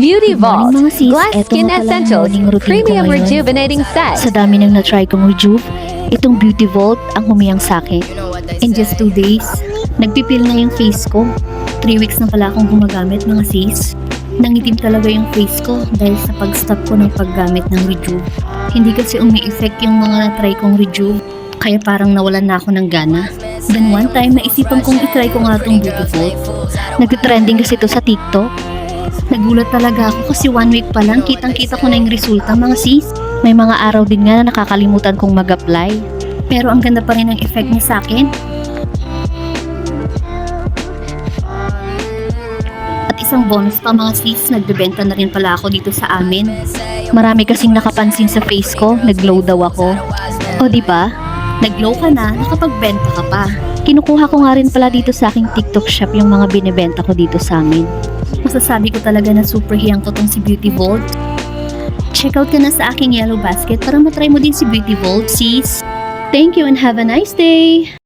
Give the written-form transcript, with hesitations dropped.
Beauty Good morning, Vault mga sis. Glass Eto Skin nga pala ang Essentials morning routine ko Premium ngayon. Rejuvenating Set. Sa dami nang na-try kong rejuve, itong Beauty Vault ang humiyang sa akin. In just 2 days, nagpipil na yung face ko. 3 weeks na pala akong gumagamit, mga sis. Nangitim talaga yung face ko dahil sa pag-stop ko ng paggamit ng rejuve. Hindi kasi umi-effect yung mga na-try kong rejuve, kaya parang nawalan na ako ng gana. Then one time, naisipan kong itry ko nga itong Beauty Vault. Nag-trending kasi ito sa TikTok. Nagulat talaga ako kasi 1 week pa lang kitang-kita ko na yung resulta, mga sis. May mga araw din nga na nakakalimutan kong mag-apply. Pero ang ganda pa rin ang effect niya sa akin. At isang bonus pa, mga sis, nagbebenta na rin pala ako dito sa amin. Marami kasing nakapansin sa face ko, nag-glow daw ako. O di ba? Nag-glow ka na, nakapagbenta ka pa. Kinukuha ko nga rin pala dito sa aking TikTok shop yung mga binibenta ko dito sa amin. Masasabi ko talaga na super hiyang ko tong si Beauty Vault. Check out ka na sa aking yellow basket para matry mo din si Beauty Vault, sis. Thank you and have a nice day!